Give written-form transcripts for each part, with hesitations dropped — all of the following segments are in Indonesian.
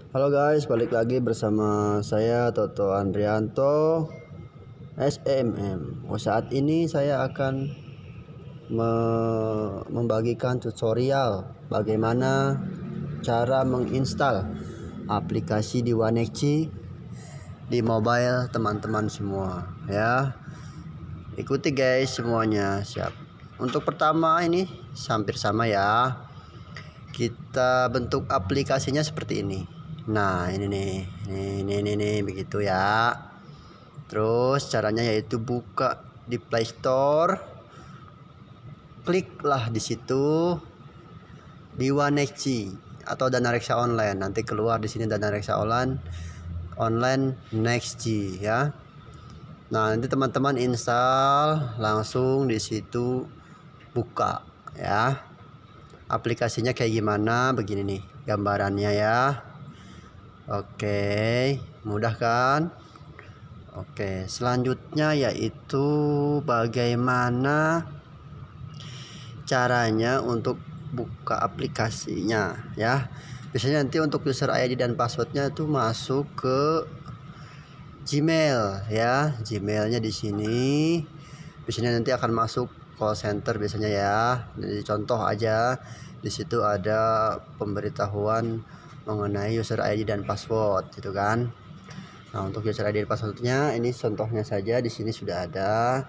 Halo guys, balik lagi bersama saya Toto Andrianto SMM. Saat ini saya akan membagikan tutorial bagaimana cara menginstal aplikasi di Wanexi di mobile teman-teman semua ya. Ikuti guys semuanya, siap. Untuk pertama ini hampir sama ya. Kita bentuk aplikasinya seperti ini. Nah ini nih begitu ya. Terus caranya yaitu buka di Play Store, kliklah di situ di Wanexi atau Dana Reksa Online. Nanti keluar di sini Dana Reksa Online Nextg ya. Nah nanti teman-teman install langsung di situ, buka ya. Aplikasinya kayak gimana, begini nih gambarannya ya. Oke, mudah kan? Oke, selanjutnya yaitu bagaimana caranya untuk buka aplikasinya ya. Biasanya nanti untuk user ID dan passwordnya itu masuk ke Gmail ya. Gmailnya di sini. Biasanya nanti akan masuk call center biasanya ya. Jadi contoh aja, di situ ada pemberitahuan mengenai user ID dan password gitu kan. Nah untuk user ID dan passwordnya ini contohnya saja, di sini sudah ada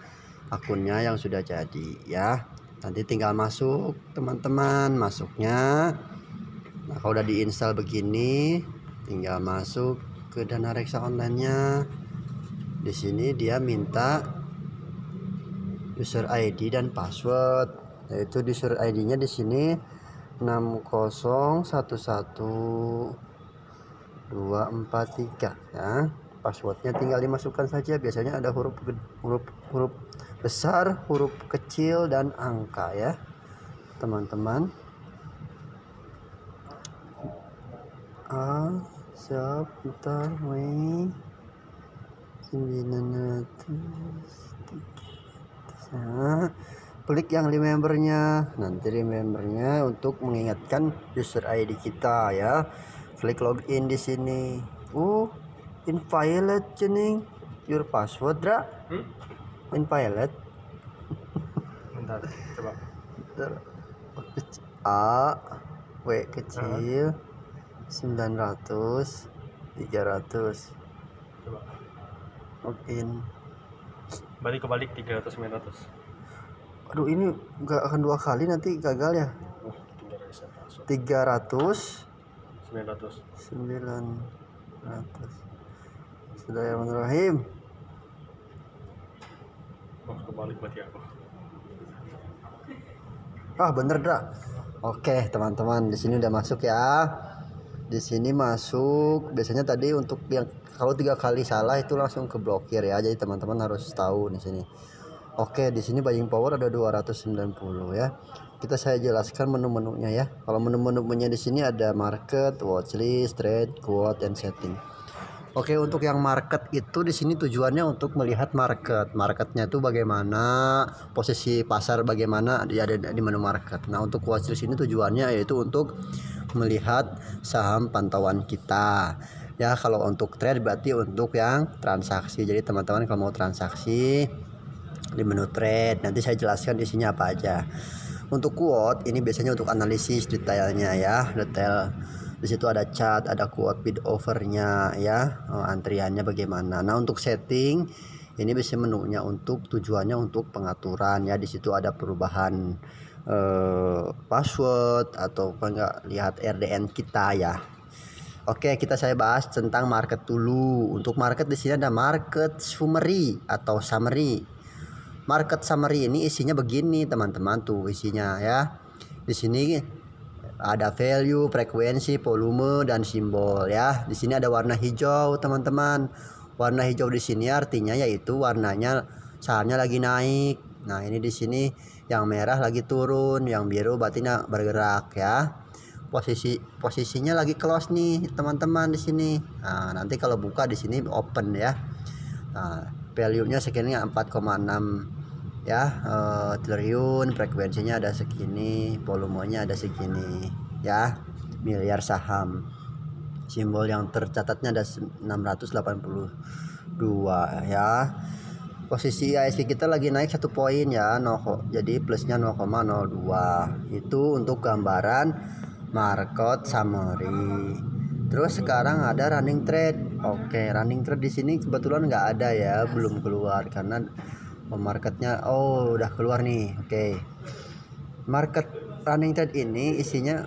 akunnya yang sudah jadi ya. Nanti tinggal masuk teman-teman, masuknya. Nah kalau udah diinstal begini, tinggal masuk ke Dana Reksa Online-nya. Di sini dia minta user ID dan password, yaitu user ID-nya di sini 6011243 ya. Passwordnya tinggal dimasukkan saja, biasanya ada huruf besar, huruf kecil dan angka ya teman-teman. Siap, bentar, 900. Nah, klik yang remembernya, nanti remembernya untuk mengingatkan user ID kita ya. Klik login di sini. Invalid cening your password dra. Invalid. Bentar, coba. W kecil 900 300. Coba. Login. Kebalik 300 900. Aduh, ini nggak akan 2 kali, nanti gagal ya. 300 900. Bismillahirrahmanirrahim. Kebalik berarti aku. Bener dah. Oke teman-teman, di sini udah masuk ya. Di sini masuk. Biasanya tadi untuk yang kalau 3 kali salah itu langsung keblokir ya. Jadi teman-teman harus tahu di sini. Oke, di sini buying power ada 290 ya. Saya jelaskan menu-menunya ya. Kalau menu-menunya di sini ada market, watchlist, trade, quote, and setting. Oke, untuk yang market itu di sini tujuannya untuk melihat marketnya itu bagaimana, posisi pasar bagaimana, ada di menu market. Nah untuk watchlist ini tujuannya yaitu untuk melihat saham pantauan kita ya. Kalau untuk trade berarti untuk yang transaksi. Jadi teman-teman kalau mau transaksi di menu trade, nanti saya jelaskan isinya apa aja. Untuk quote ini biasanya untuk analisis detailnya ya, detail. Di situ ada chart, ada quote bid overnya ya, antriannya bagaimana. Nah untuk setting ini biasanya menunya untuk tujuannya untuk pengaturan ya. Di situ ada perubahan password atau enggak, lihat RDN kita ya. Oke, saya bahas tentang market dulu. Untuk market di sini ada market summary atau summary. Market summary ini isinya begini teman-teman, tuh isinya ya. Di sini ada value, frekuensi, volume, dan simbol ya. Di sini ada warna hijau teman-teman. Warna hijau di sini artinya yaitu warnanya sahamnya lagi naik. Nah ini di sini yang merah lagi turun, yang biru berarti bergerak ya. Posisinya lagi close nih teman-teman di sini. Nah nanti kalau buka di sini open ya. Nah value-nya segini 4,6 ya, triliun, frekuensinya ada segini, volumenya ada segini ya, miliar saham. Simbol yang tercatatnya ada 682 ya. Posisi ISG kita lagi naik 1 poin ya, jadi plusnya 0,02. Itu untuk gambaran market summary. Terus sekarang ada running trade. Oke, running trade di sini kebetulan nggak ada ya, belum keluar karena marketnya udah keluar nih. Oke, market running trade ini isinya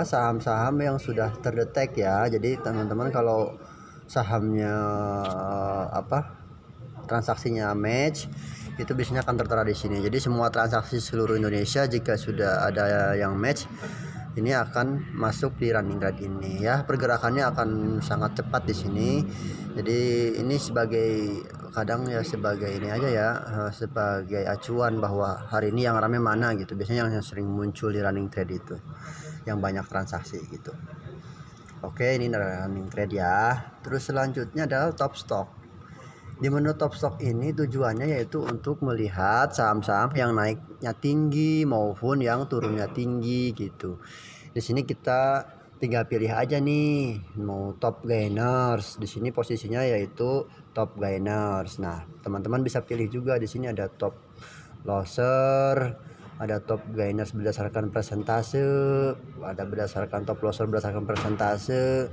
saham-saham yang sudah terdetek ya. Jadi teman-teman kalau sahamnya transaksinya match itu biasanya akan tertera di sini. Jadi semua transaksi seluruh Indonesia jika sudah ada yang match ini akan masuk di running trade ini ya. Pergerakannya akan sangat cepat di sini. Jadi ini sebagai kadang ya sebagai ini aja ya, sebagai acuan bahwa hari ini yang rame mana gitu. Biasanya yang sering muncul di running trade itu yang banyak transaksi gitu. Oke, ini running trade ya. Terus selanjutnya adalah top stock. Di menu top stock ini tujuannya yaitu untuk melihat saham-saham yang naiknya tinggi maupun yang turunnya tinggi gitu. Di sini kita tinggal pilih aja nih mau top gainers. Di sini posisinya yaitu top gainers. Nah, teman-teman bisa pilih juga di sini ada top loser, ada top gainers berdasarkan persentase, ada berdasarkan top loser berdasarkan persentase,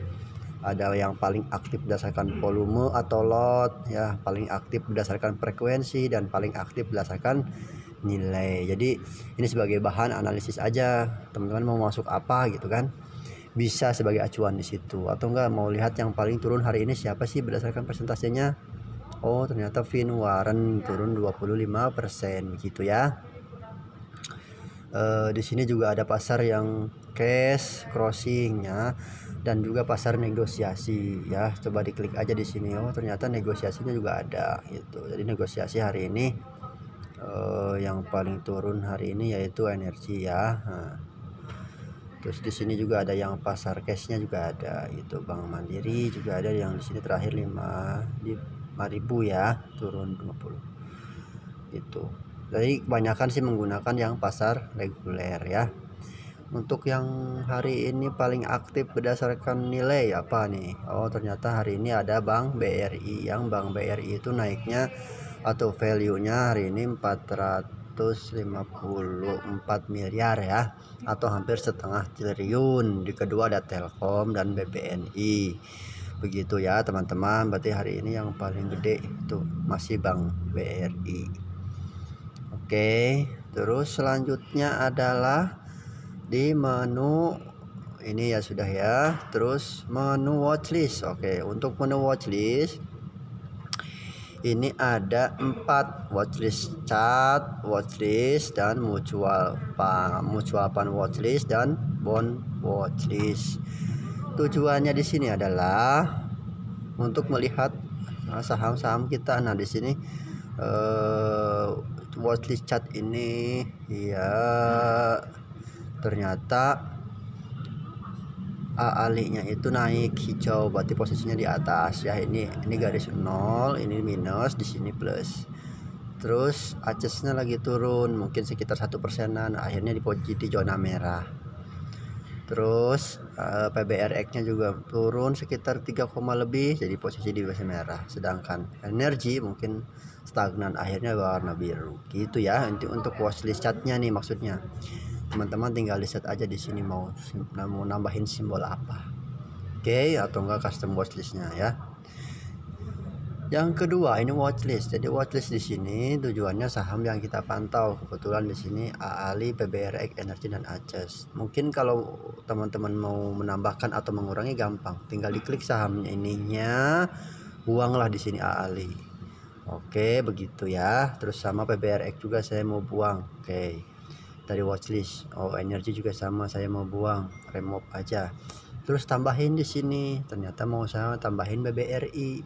ada yang paling aktif berdasarkan volume atau lot ya, paling aktif berdasarkan frekuensi, dan paling aktif berdasarkan nilai. Jadi ini sebagai bahan analisis aja, teman-teman mau masuk apa gitu kan, bisa sebagai acuan di situ. Atau enggak mau lihat yang paling turun hari ini siapa sih berdasarkan persentasenya, ternyata Vin Warren turun 25% gitu ya. Di sini juga ada pasar yang cash crossing ya, dan juga pasar negosiasi ya. Coba diklik aja di sini, ternyata negosiasinya juga ada gitu. Jadi negosiasi hari ini yang paling turun hari ini yaitu energi ya. Nah, terus di sini juga ada yang pasar cashnya juga ada gitu. Bank Mandiri juga ada yang di sini terakhir 5.000 ya, turun 20 gitu. Jadi kebanyakan sih menggunakan yang pasar reguler ya. Untuk yang hari ini paling aktif berdasarkan nilai apa nih? Ternyata hari ini ada Bank BRI. Yang Bank BRI itu naiknya atau value-nya hari ini 454 miliar ya, atau hampir setengah triliun. Di kedua ada Telkom dan BBNI. Begitu ya teman-teman. Berarti hari ini yang paling gede itu masih Bank BRI. Oke, terus selanjutnya adalah di menu ini ya sudah ya. Terus menu watchlist. Oke, untuk menu watchlist ini ada 4 watchlist: chart watchlist, dan mutual fund watchlist, dan bond watchlist. Tujuannya di sini adalah untuk melihat saham-saham kita. Nah, di sini watchlist chart ini ya, ternyata AALI-nya itu naik hijau, berarti posisinya di atas ya. Ini garis 0, ini minus, di sini plus. Terus ACES-nya lagi turun mungkin sekitar 1%-an, akhirnya di zona merah. Terus PBRX-nya juga turun sekitar 3, lebih, jadi posisi di zona merah. Sedangkan energi mungkin stagnan, akhirnya warna biru gitu ya. Untuk watchlist chart-nya nih, maksudnya teman-teman tinggal lihat aja di sini mau nambahin simbol apa, atau enggak custom watchlist-nya ya. Yang kedua ini watchlist. Jadi watchlist di sini tujuannya saham yang kita pantau. Kebetulan di sini AALI, PBRX, Energi, dan ACES. Mungkin kalau teman-teman mau menambahkan atau mengurangi gampang, tinggal diklik sahamnya ininya, buanglah di sini AALI. Oke, begitu ya. Terus sama PBRX juga saya mau buang. Oke, dari watchlist. Energi juga sama, saya mau buang, remove aja. Terus tambahin di sini, ternyata mau saya tambahin BBRI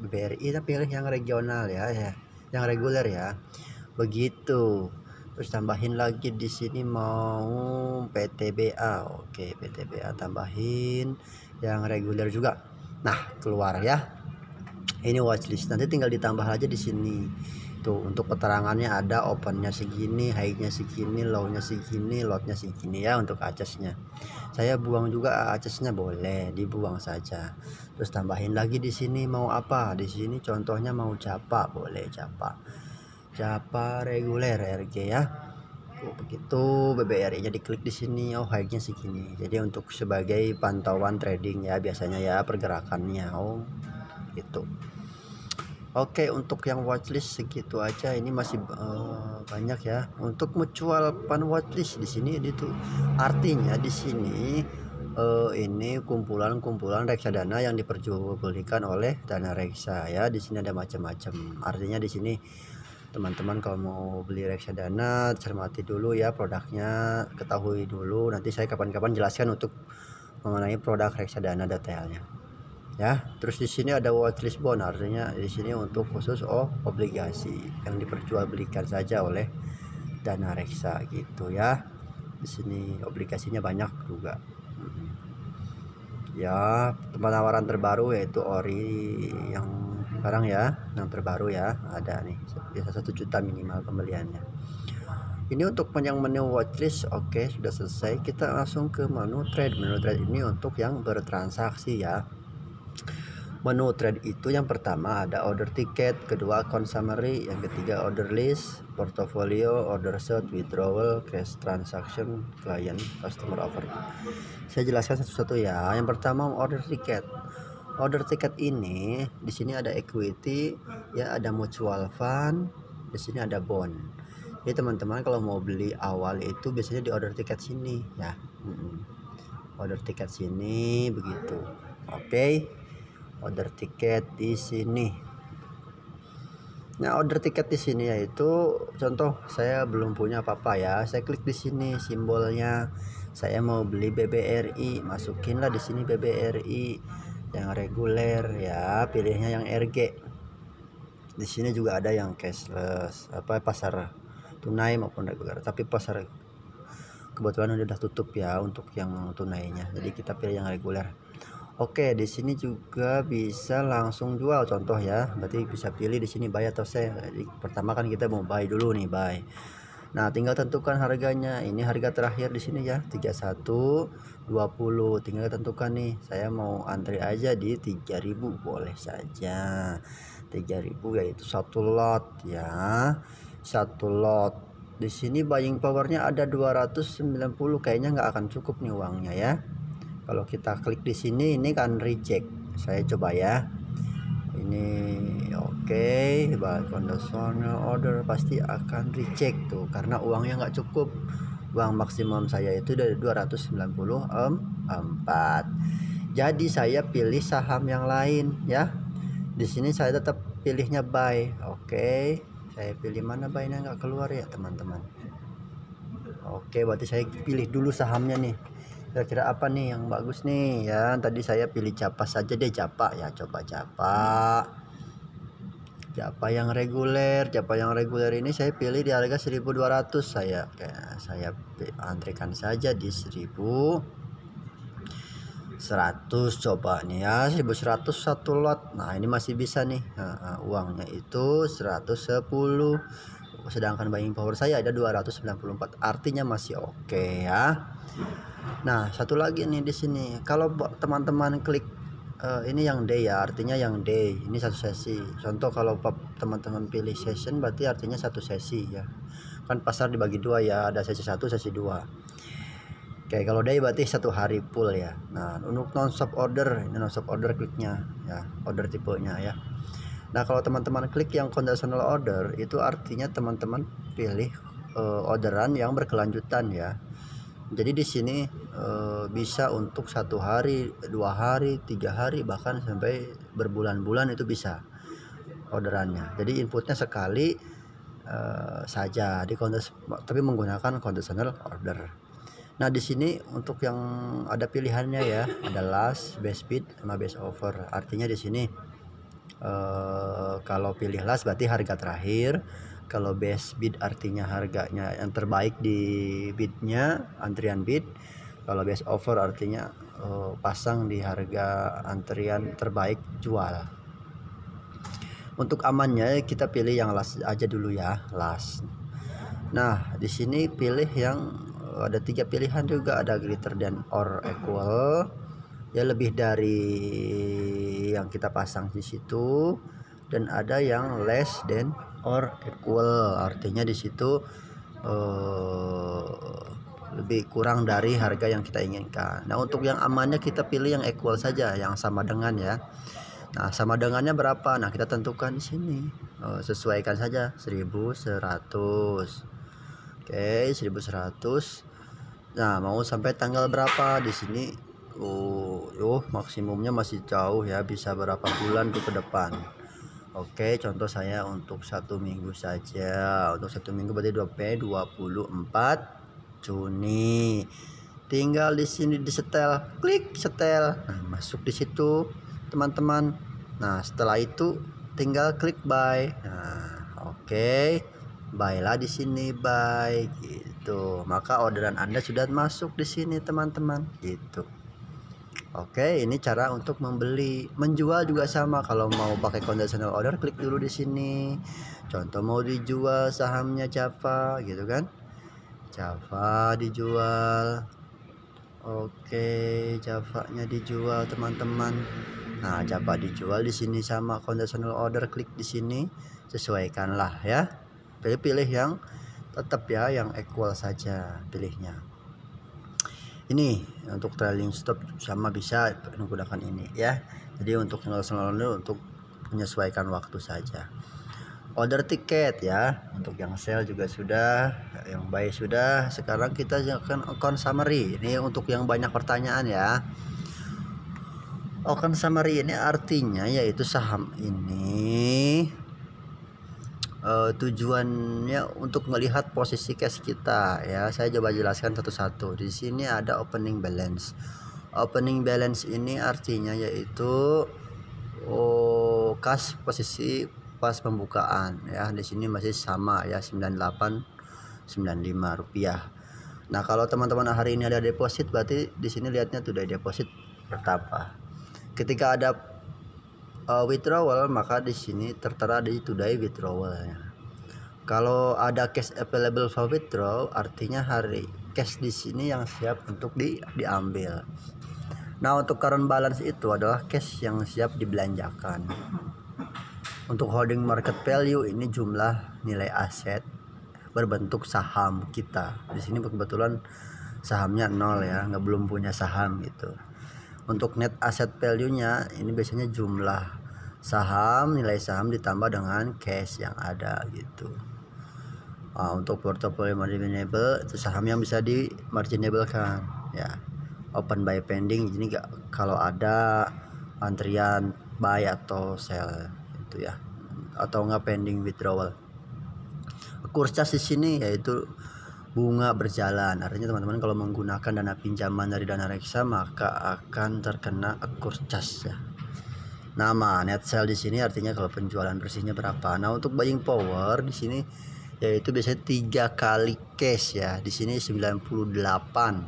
tapi yang regional ya, yang reguler ya, begitu. Terus tambahin lagi di sini mau PTBA. Oke, PTBA tambahin yang reguler juga. Nah, keluar ya. Ini watchlist, nanti tinggal ditambah aja di sini. Tuh untuk keterangannya ada opennya segini, high-nya segini, low-nya segini, load-nya segini ya untuk accessnya. Saya buang juga accessnya, boleh dibuang saja. Terus tambahin lagi di sini mau apa? Di sini contohnya mau Japa, boleh Japa reguler RG ya. Begitu BBRI nya diklik di sini, oh high-nya segini. Jadi untuk sebagai pantauan trading ya biasanya ya pergerakannya. Oh gitu. Oke, untuk yang watchlist segitu aja. Ini masih banyak ya. Untuk mutual fund watchlist di sini itu artinya di sini ini kumpulan-kumpulan reksadana yang diperjualbelikan oleh dana reksa ya. Di sini ada macam-macam. Artinya di sini teman-teman kalau mau beli reksadana cermati dulu ya produknya, ketahui dulu. Nanti saya kapan-kapan jelaskan untuk mengenai produk reksadana detailnya. Ya, terus di sini ada watchlist bond, artinya di sini untuk khusus obligasi yang diperjualbelikan saja oleh dana reksa gitu ya. Di sini obligasinya banyak juga. Ya, penawaran terbaru yaitu ori yang sekarang ya, yang terbaru ya, ada nih biasa 1 juta minimal pembeliannya. Ini untuk yang menu watchlist. Oke, sudah selesai. Kita langsung ke menu trade. Menu trade ini untuk yang bertransaksi ya. Menu trade itu yang pertama ada order ticket, kedua account summary, yang ketiga order list, portfolio, order set, withdrawal, cash transaction, client, customer offer. Saya jelaskan satu-satu ya. Yang pertama order ticket. Order ticket ini di sini ada equity, ya ada mutual fund, di sini ada bond. Jadi teman-teman kalau mau beli awal itu biasanya di order ticket sini ya. Order ticket sini begitu. Oke. Order tiket di sini. Nah, order tiket di sini yaitu contoh saya belum punya apa-apa ya. Saya klik di sini simbolnya. Saya mau beli BBRI, masukinlah di sini BBRI yang reguler ya, pilihnya yang RG. Di sini juga ada yang cashless, apa pasar tunai maupun reguler. Tapi pasar kebetulan udah tutup ya untuk yang tunainya. Jadi kita pilih yang reguler. Oke, di sini juga bisa langsung jual contoh ya. Berarti bisa pilih di sini buy atau sell. Jadi pertama kan kita mau buy dulu nih, buy. Nah, tinggal tentukan harganya. Ini harga terakhir di sini ya, 31.20. Tinggal tentukan nih. Saya mau antri aja di 3.000, boleh saja. 3.000 yaitu satu lot ya. Satu lot. Di sini buying powernya ada 290, kayaknya nggak akan cukup nih uangnya ya. Kalau kita klik di sini ini kan reject. Saya coba ya. Ini oke, conditional order pasti akan reject tuh karena uangnya nggak cukup. Uang maksimum saya itu dari 294. Jadi saya pilih saham yang lain ya. Di sini saya tetap pilihnya buy. Oke, saya pilih mana buy-nya nggak keluar ya teman-teman. Oke, berarti saya pilih dulu sahamnya nih. Kira-kira apa nih yang bagus nih ya. Tadi saya pilih Japa saja deh, Japa ya, coba Japa yang reguler. Japa yang reguler ini saya pilih di harga 1.200. Saya antrikan saja di 1.100, coba nih ya, 1.100 satu lot. Nah ini masih bisa nih. Uangnya itu 110, sedangkan buying power saya ada 294, artinya masih oke ya. Nah, satu lagi nih di sini. Kalau teman-teman klik ini yang day ya, artinya yang day. Ini satu sesi. Contoh kalau teman-teman pilih session berarti artinya satu sesi ya. Kan pasar dibagi dua ya, ada sesi 1, sesi 2. Oke, kalau day berarti satu hari full ya. Nah, untuk non stop order, ini non stop order kliknya ya, order tipenya ya. Nah, kalau teman-teman klik yang conditional order itu artinya teman-teman pilih orderan yang berkelanjutan ya. Jadi di sini bisa untuk 1 hari, 2 hari, 3 hari, bahkan sampai berbulan-bulan itu bisa orderannya. Jadi inputnya sekali saja tapi menggunakan conditional order. Nah, di sini untuk yang ada pilihannya ya, ada last, best bid, sama best offer. Artinya di sini kalau pilih last berarti harga terakhir. Kalau best bid artinya harganya yang terbaik di bidnya, antrian bid. Kalau best offer artinya pasang di harga antrian terbaik jual. Untuk amannya kita pilih yang last aja dulu ya, last. Nah di sini pilih yang ada 3 pilihan juga, ada greater than or equal ya, lebih dari yang kita pasang di situ, dan ada yang less than or equal, artinya di situ lebih kurang dari harga yang kita inginkan. Nah untuk yang amannya kita pilih yang equal saja, yang sama dengan ya. Nah sama dengannya berapa, nah kita tentukan di sini, sesuaikan saja 1100. Oke 1100. Nah mau sampai tanggal berapa di sini? Maksimumnya masih jauh ya, bisa berapa bulan tuh ke depan. Oke contoh saya untuk 1 minggu saja. Untuk 1 minggu berarti 24 Juni. Tinggal di sini di setel, klik setel. Nah masuk di situ teman-teman. Nah setelah itu tinggal klik buy. Nah oke, buy lah di sini, buy gitu. Maka orderan Anda sudah masuk di sini teman-teman gitu. Oke, ini cara untuk membeli. Menjual juga sama, kalau mau pakai conditional order klik dulu di sini. Contoh mau dijual sahamnya Java gitu kan. Java dijual. Oke, Java-nya dijual teman-teman. Nah, Java dijual di sini sama conditional order, klik di sini, sesuaikanlah ya. Pilih yang tetap ya, yang equal saja pilihnya. Ini untuk trailing stop sama bisa menggunakan ini ya. Jadi untuk conditional order untuk menyesuaikan waktu saja. Order tiket ya, untuk yang sell juga sudah, yang buy sudah. Sekarang kita akan account summary. Ini untuk yang banyak pertanyaan ya. Account summary ini artinya yaitu saham ini tujuannya untuk melihat posisi cash kita ya. Saya coba jelaskan satu-satu. Di sini ada opening balance. Opening balance ini artinya yaitu cash posisi pas pembukaan ya. Di sini masih sama ya, 9895 rupiah. Nah kalau teman-teman hari ini ada deposit, berarti di sini lihatnya sudah deposit bertambah. Ketika ada withdrawal, maka di sini tertera di today withdrawalnya. Kalau ada cash available for withdraw, artinya hari cash di sini yang siap untuk diambil. Nah untuk current balance itu adalah cash yang siap dibelanjakan. Untuk holding market value ini jumlah nilai aset berbentuk saham kita. Di sini kebetulan sahamnya 0 ya, belum punya saham gitu. Untuk net asset value-nya ini biasanya jumlah saham, nilai saham ditambah dengan cash yang ada gitu. Nah, untuk portfolio marginable itu saham yang bisa di marginable kan ya. Open buy pending, jadi kalau ada antrian buy atau sell itu ya, atau enggak pending withdrawal. Kursus di sini yaitu bunga berjalan, artinya teman-teman kalau menggunakan dana pinjaman dari dana reksa maka akan terkena kursus ya. Nama net sell di sini artinya kalau penjualan bersihnya berapa. Nah untuk buying power di sini yaitu biasanya 3 kali cash ya. Di sini 98,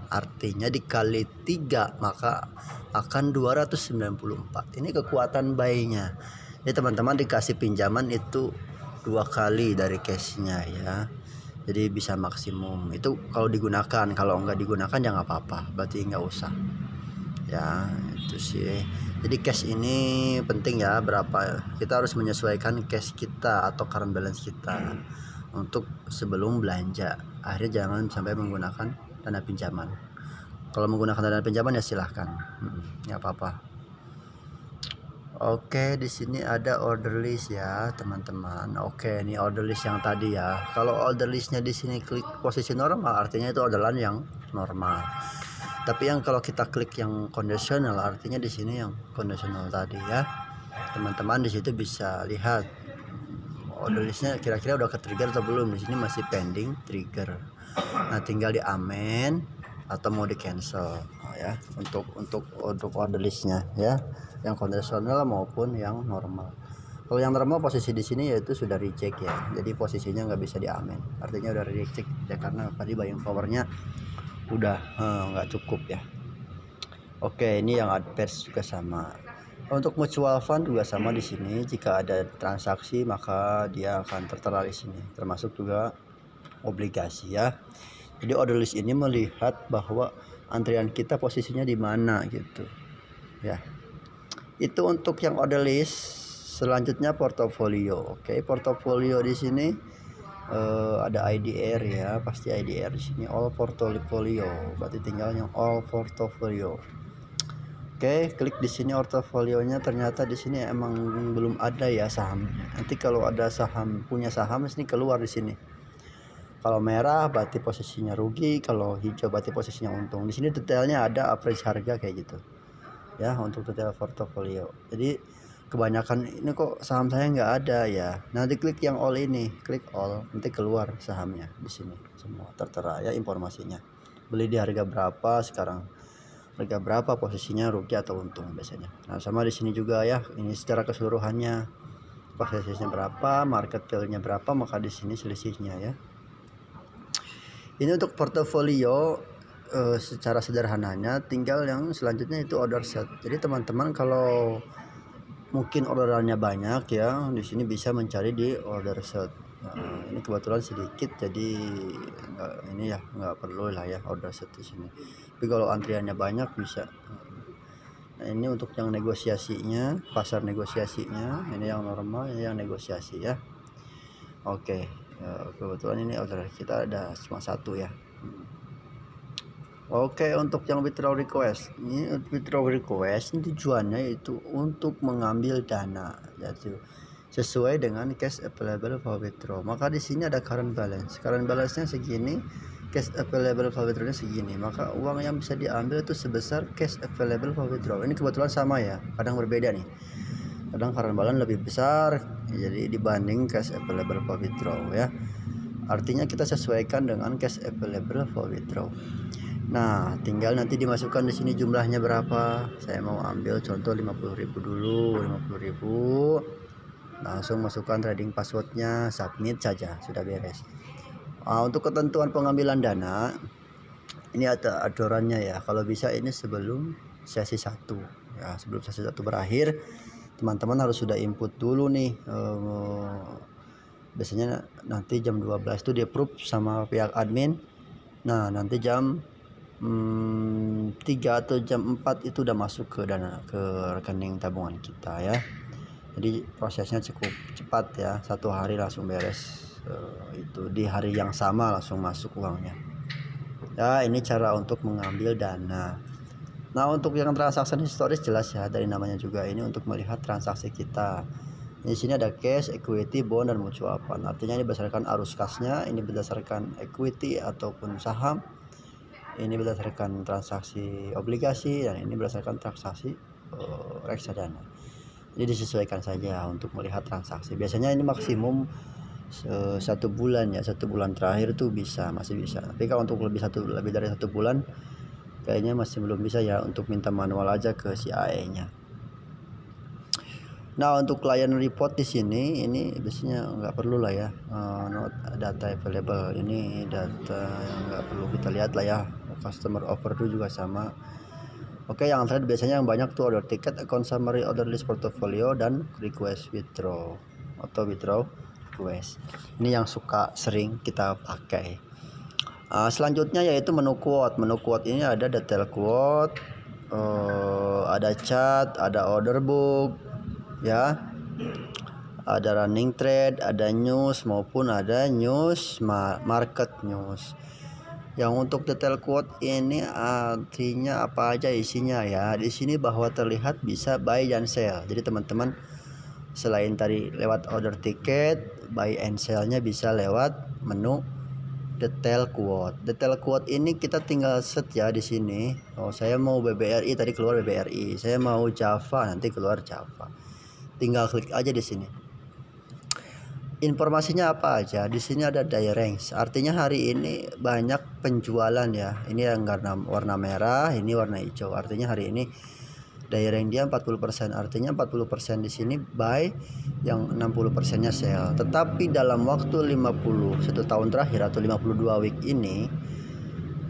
artinya dikali 3 maka akan 294. Ini kekuatan buy-nya. Jadi teman-teman dikasih pinjaman itu 2 kali dari cashnya ya. Jadi bisa maksimum itu kalau digunakan. Kalau enggak digunakan ya nggak apa-apa, berarti nggak usah ya. Itu sih. Jadi cash ini penting ya, berapa kita harus menyesuaikan cash kita atau current balance kita untuk sebelum belanja. Akhirnya jangan sampai menggunakan dana pinjaman. Kalau menggunakan dana pinjaman ya silahkan, nggak apa-apa. Oke, di sini ada order list ya, teman-teman. Oke, ini order list yang tadi ya. Kalau order listnya di sini klik posisi normal, artinya itu orderan yang normal. Tapi yang kalau kita klik yang conditional, artinya di sini yang conditional tadi ya. Teman-teman di situ bisa lihat order listnya kira-kira udah ke trigger atau belum. Di sini masih pending trigger. Nah, tinggal di amen atau mau di cancel ya untuk order listnya ya, yang konvensional maupun yang normal. Kalau yang normal posisi di sini yaitu sudah reject ya, jadi posisinya nggak bisa di amen, artinya udah reject ya, karena tadi buying powernya udah nggak cukup ya. Oke, ini yang adverse juga sama. Untuk mutual fund juga sama di sini. Jika ada transaksi maka dia akan tertera di sini. Termasuk juga obligasi ya. Jadi order list ini melihat bahwa antrian kita posisinya di mana gitu. Ya. Itu untuk yang order list. Selanjutnya portofolio. Oke, portofolio di sini ada IDR ya, pasti IDR di sini all portfolio. Berarti tinggal yang all portfolio. Oke, klik di sini portofolionya. Ternyata di sini emang belum ada ya saham. Nanti kalau ada saham, punya saham di sini keluar di sini. Kalau merah berarti posisinya rugi, kalau hijau berarti posisinya untung. Di sini detailnya ada average harga kayak gitu. Ya, untuk detail portofolio. Jadi kebanyakan ini kok saham saya nggak ada ya. Nanti klik yang all ini, klik all, nanti keluar sahamnya di sini semua tertera ya informasinya. Beli di harga berapa sekarang, harga berapa, posisinya rugi atau untung biasanya. Nah sama di sini juga ya, ini secara keseluruhannya posisinya berapa, market value-nya berapa, maka di sini selisihnya ya. Ini untuk portofolio secara sederhananya. Tinggal yang selanjutnya itu order set. Jadi teman-teman kalau mungkin orderannya banyak ya, di sini bisa mencari di order set. Ini kebetulan sedikit jadi ini ya nggak perlu lah ya order set di sini. Tapi kalau antriannya banyak bisa. Nah ini untuk yang negosiasinya, pasar negosiasinya, ini yang normal, ini yang negosiasi ya. Oke, kebetulan ini order kita ada cuma satu ya. Oke, untuk yang withdraw request, ini withdraw request ini tujuannya itu untuk mengambil dana, yaitu sesuai dengan cash available for withdraw. Maka di sini ada current balance. Current balance-nya segini, cash available for withdraw-nya segini. Maka uang yang bisa diambil itu sebesar cash available for withdraw. Ini kebetulan sama ya, kadang berbeda nih. Kadang current balance lebih besar, jadi dibanding cash available for withdraw ya. Artinya kita sesuaikan dengan cash available for withdraw. Nah, tinggal nanti dimasukkan di sini jumlahnya berapa. Saya mau ambil contoh 50.000 dulu, 50.000. Langsung masukkan trading passwordnya, submit saja, sudah beres. Untuk ketentuan pengambilan dana, ini ada aturannya ya. Kalau bisa ini sebelum sesi 1 ya, sebelum sesi 1 berakhir, teman-teman harus sudah input dulu nih. Biasanya nanti jam 12 itu di approve sama pihak admin. Nah, nanti jam 3 atau jam 4 itu udah masuk ke dana, ke rekening tabungan kita ya. Jadi prosesnya cukup cepat ya, 1 hari langsung beres. Itu di hari yang sama langsung masuk uangnya ya. Ini cara untuk mengambil dana. Nah untuk yang transaksi historis jelas ya, dari namanya juga ini untuk melihat transaksi kita. Di sini ada cash, equity, bond, dan mutual fund. Artinya ini berdasarkan arus kasnya, ini berdasarkan equity ataupun saham, ini berdasarkan transaksi obligasi, dan ini berdasarkan transaksi reksadana. Jadi disesuaikan saja untuk melihat transaksi. Biasanya ini maksimum 1 bulan ya, 1 bulan terakhir tuh masih bisa. Tapi kalau untuk lebih dari 1 bulan kayaknya masih belum bisa ya, untuk minta manual aja ke CAE-nya. Nah untuk client report di sini ini biasanya nggak perlu lah ya, not data available. Ini data yang nggak perlu kita lihat lah ya. Customer overdue juga sama. Oke, yang terakhir biasanya yang banyak tuh order ticket, account summary, order list, portfolio, dan request withdraw atau withdraw request. Ini yang sering kita pakai. Selanjutnya yaitu menu quote. Menu quote ini ada detail quote, ada chart, ada order book ya, ada running trade, ada news maupun ada news, market news. Yang untuk detail quote ini artinya apa aja isinya ya. Di sini bahwa terlihat bisa buy dan sell. Jadi teman-teman selain tadi lewat order ticket, buy and sell-nya bisa lewat menu detail quote. Detail quote ini kita tinggal set ya di sini. Oh, saya mau BBRI, tadi keluar BBRI. Saya mau Java, nanti keluar Java. Tinggal klik aja di sini. Informasinya apa aja? Di sini ada die range. Artinya hari ini banyak penjualan ya. Ini yang warna merah, ini warna hijau. Artinya hari ini die range dia 40%. Artinya 40% di sini buy, yang 60%-nya sell. Tetapi dalam waktu 1 tahun terakhir atau 52 week ini,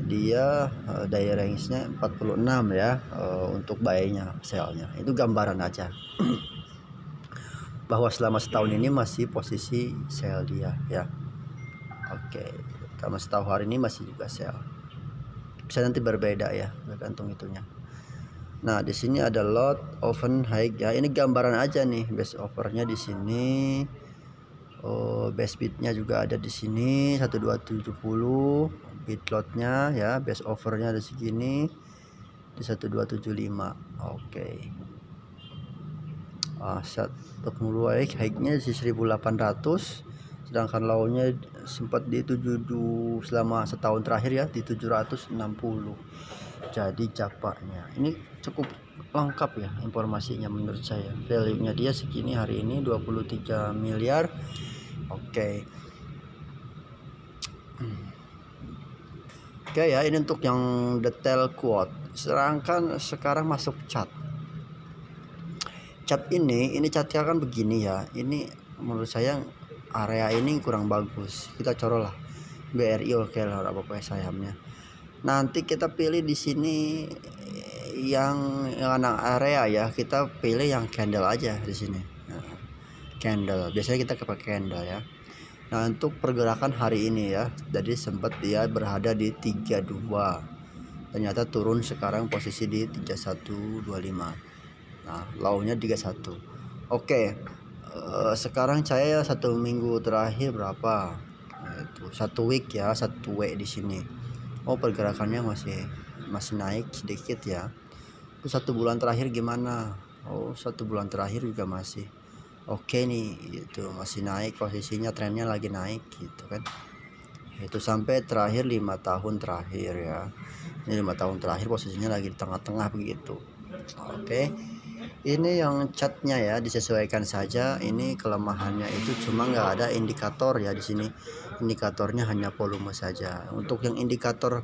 dia daya range-nya 46 ya, untuk buy-nya, sell-nya. Itu gambaran aja. Bahwa selama setahun ini masih posisi sell dia ya. Oke, selama setahun hari ini masih juga sell. Bisa nanti berbeda ya, tergantung itunya. Nah, di sini ada lot, open, high ya. Ini gambaran aja nih, best offernya di sini. Best bidnya juga ada di sini 1270, bid lotnya ya, best offernya ada segini di 1275. Oke. Untuk mulai high-nya di 1800, sedangkan low-nya sempat di 72 selama setahun terakhir ya, di 760. Jadi capaknya ini cukup lengkap ya informasinya menurut saya. Value-nya dia segini hari ini 23 miliar. Oke. Oke ya, ini untuk yang detail quote. Sedangkan sekarang masuk chart. Cat ini catnya kan begini ya. Ini menurut saya area ini kurang bagus. Kita corolah BRI oke lah, apa sahamnya. Nanti kita pilih di sini yang anak area ya. Kita pilih yang candle aja di sini. Nah, candle. Biasanya kita pakai candle ya. Nah, untuk pergerakan hari ini ya. Jadi sempat dia berada di 32. Ternyata turun sekarang posisi di 3125. Nah, low-nya 31. Oke. Sekarang saya 1 minggu terakhir berapa? Nah, itu 1 week ya, 1 week di sini. Pergerakannya masih naik sedikit ya. Itu 1 bulan terakhir gimana? 1 bulan terakhir juga masih oke nih, itu masih naik posisinya, trennya lagi naik gitu kan. Itu sampai terakhir 5 tahun terakhir ya. Ini 5 tahun terakhir posisinya lagi di tengah-tengah begitu. Oke. Ini yang catnya ya, disesuaikan saja. Ini kelemahannya itu cuma nggak ada indikator ya di sini. Indikatornya hanya volume saja. Untuk yang indikator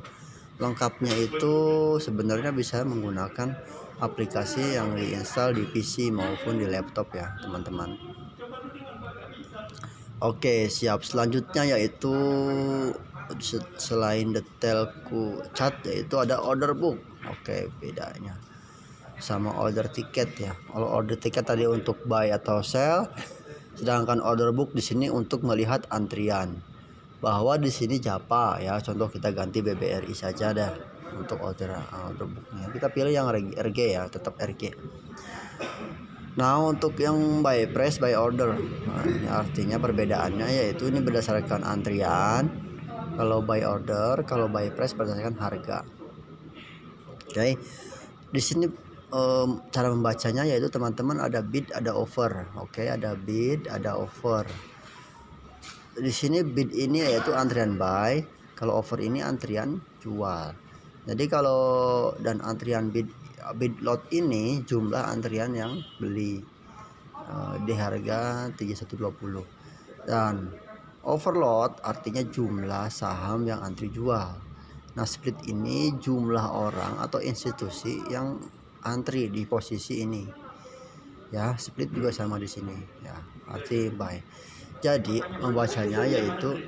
lengkapnya itu sebenarnya bisa menggunakan aplikasi yang diinstal di PC maupun di laptop ya teman-teman. Oke, siap. Selanjutnya yaitu selain detail chart yaitu ada order book. Oke, bedanya sama order tiket ya. Kalau order tiket tadi untuk buy atau sell, sedangkan order book di sini untuk melihat antrian. Bahwa di sini Japa ya, contoh kita ganti BBRI saja dah untuk order booknya. Kita pilih yang RG ya, tetap RG. Nah, untuk yang buy price by order, nah, ini artinya perbedaannya yaitu ini berdasarkan antrian. Kalau buy order, kalau buy price berdasarkan harga. Oke. Di sini cara membacanya yaitu teman-teman ada bid, ada offer. Oke, ada bid, ada offer. Di sini bid ini yaitu antrian buy, kalau offer ini antrian jual. Jadi kalau dan antrian bid lot ini jumlah antrian yang beli di harga 3120. Dan overload artinya jumlah saham yang antri jual. Nah, split ini jumlah orang atau institusi yang antri di posisi ini ya. Split juga sama di sini ya, arti buy. Jadi membacanya yaitu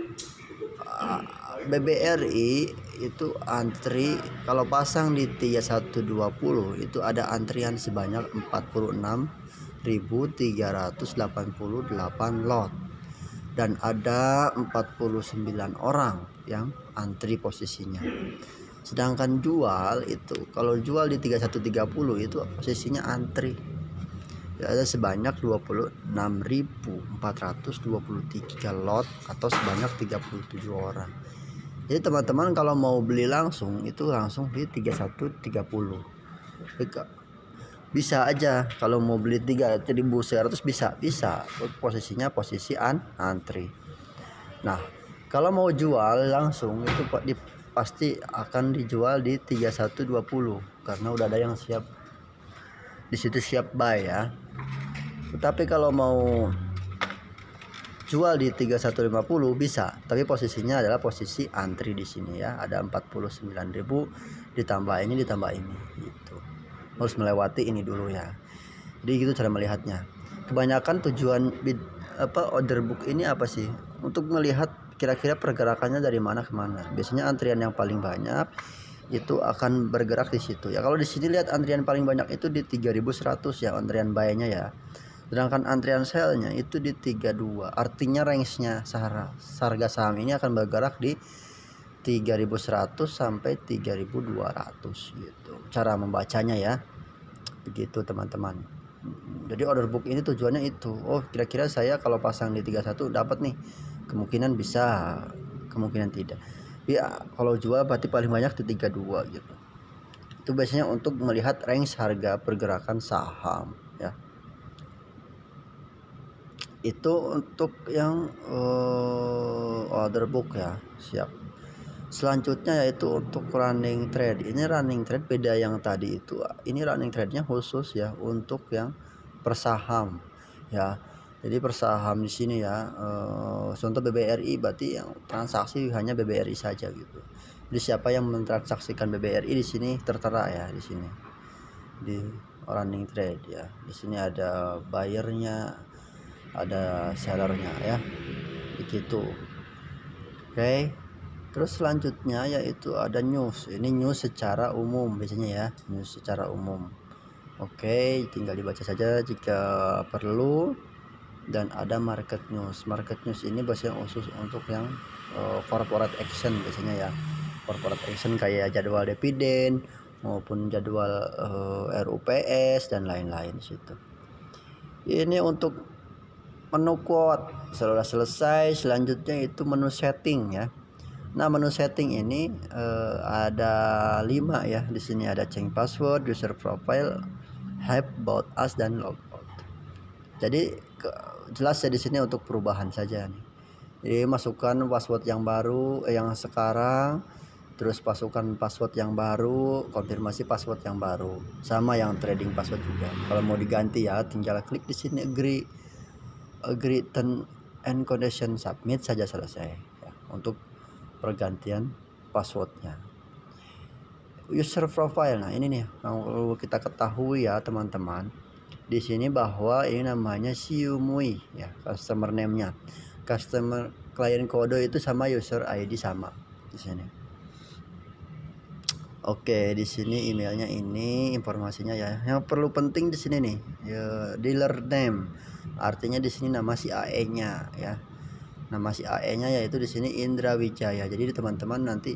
BBRI itu antri kalau pasang di 3120 itu ada antrian sebanyak 46.388 lot dan ada 49 orang yang antri posisinya. Sedangkan jual itu kalau jual di 3130 itu posisinya antri ya, ada sebanyak 26.423 lot atau sebanyak 37 orang. Jadi teman-teman kalau mau beli langsung itu langsung di 3130. Bisa aja kalau mau beli 3.100 bisa posisinya posisi antri. Nah, kalau mau jual langsung itu pasti akan dijual di 3120 karena udah ada yang siap di situ, siap buy ya. Tetapi kalau mau jual di 3150 bisa, tapi posisinya adalah posisi antri di sini ya. Ada 49.000 ditambah ini gitu. Harus melewati ini dulu ya. Jadi gitu cara melihatnya. Kebanyakan tujuan order book ini apa sih? Untuk melihat kira-kira pergerakannya dari mana ke mana. Biasanya antrian yang paling banyak itu akan bergerak di situ ya. Kalau di sini lihat antrian paling banyak itu di 3100 ya, antrian buy-nya ya. Sedangkan antrian sell-nya itu di 32. Artinya range-nya harga saham ini akan bergerak di 3100 sampai 3200 gitu. Cara membacanya ya. Begitu teman-teman. Jadi order book ini tujuannya itu. Oh, kira-kira saya kalau pasang di 31 dapat nih. Kemungkinan bisa, kemungkinan tidak. Ya, kalau jual berarti paling banyak di 32 gitu. Itu biasanya untuk melihat range harga pergerakan saham ya. Itu untuk yang order book ya. Siap. Selanjutnya yaitu untuk running trade. Ini running trade beda yang tadi itu. Ini running trade-nya khusus ya untuk yang persaham ya. Jadi persaham di sini ya, contoh BBRI berarti yang transaksi hanya BBRI saja gitu. Jadi siapa yang mentransaksikan BBRI di sini tertera ya di sini di running trade ya. Di sini ada buyernya, ada sellernya ya, begitu. Oke. Terus selanjutnya yaitu ada news. Ini news secara umum biasanya ya, news secara umum. Oke, tinggal dibaca saja jika perlu. Dan ada market news. Market news ini biasanya khusus untuk yang corporate action biasanya ya. Corporate action kayak jadwal dividen maupun jadwal RUPS dan lain-lain situ. Ini untuk menu quote sudah selesai. Selanjutnya itu menu setting ya. Nah, menu setting ini ada 5 ya. Di sini ada change password, user profile, help, about us, dan logout. Jadi jelas ya di sini untuk perubahan saja nih. Jadi masukkan password yang baru yang sekarang, terus masukkan password yang baru, konfirmasi password yang baru. Sama yang trading password juga. Kalau mau diganti ya tinggal klik di sini agree term and condition, submit saja, selesai ya, untuk pergantian passwordnya. User profile, nah ini nih kalau kita ketahui ya teman-teman, di sini bahwa ini namanya Xiumui ya, customer name-nya. Customer client kode itu sama user ID sama di sini. Oke, di sini emailnya ini informasinya ya. Yang perlu penting di sini nih, ya, dealer name. Artinya di sini nama si AE-nya ya. Nama si AE-nya yaitu di sini Indra Wijaya. Jadi teman-teman nanti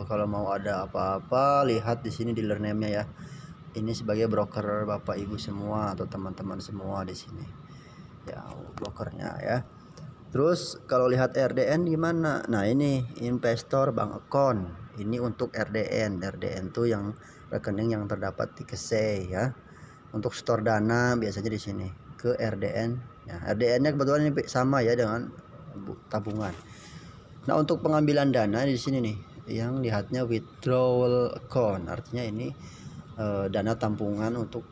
kalau mau ada apa-apa lihat di sini dealer name-nya ya. Ini sebagai broker Bapak Ibu semua atau teman-teman semua di sini. Ya, brokernya ya. Terus kalau lihat RDN gimana? Nah, ini investor bank account. Ini untuk RDN. RDN tuh yang rekening yang terdapat di KSE ya. Untuk store dana biasanya di sini ke RDN. Ya, RDN-nya kebetulan ini sama ya dengan tabungan. Nah, untuk pengambilan dana di sini nih, yang lihatnya withdrawal account. Artinya ini dana tampungan untuk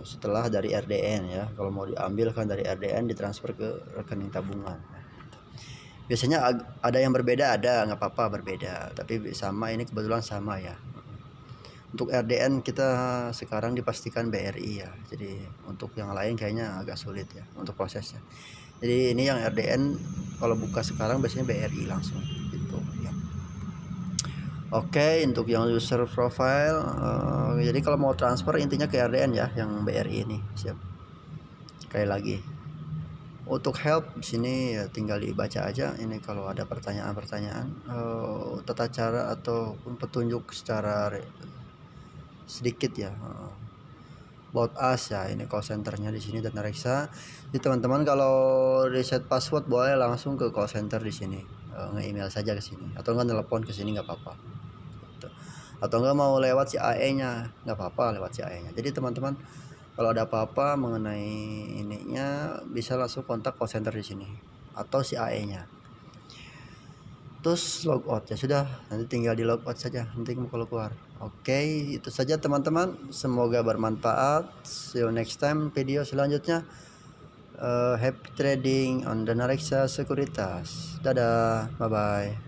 setelah dari RDN ya. Kalau mau diambil kan dari RDN ditransfer ke rekening tabungan. Biasanya ada yang berbeda, ada nggak apa-apa berbeda, tapi sama, ini kebetulan sama ya. Untuk RDN kita sekarang dipastikan BRI ya. Jadi untuk yang lain kayaknya agak sulit ya untuk prosesnya. Jadi ini yang RDN kalau buka sekarang biasanya BRI langsung gitu ya. Oke, untuk yang user profile, jadi kalau mau transfer intinya ke RDN ya, yang BRI ini. Siap. Sekali lagi, untuk help di sini ya tinggal dibaca aja. Ini kalau ada pertanyaan-pertanyaan, tata cara ataupun petunjuk secara sedikit ya. About us ya, ini call centernya di sini dan Reksa. Jadi teman-teman kalau reset password boleh langsung ke call center di sini, nge-email saja ke sini atau enggak telepon ke sini nggak apa-apa. Atau enggak mau lewat si AE-nya nggak apa-apa, lewat si AE-nya. Jadi teman-teman kalau ada apa-apa mengenai ininya bisa langsung kontak call center di sini atau si AE-nya. Terus logout ya sudah, nanti tinggal di logout saja nanti kalau keluar. Oke, itu saja teman-teman, semoga bermanfaat. See you next time video selanjutnya. Happy trading on Dana Reksa Sekuritas. Dadah, bye bye.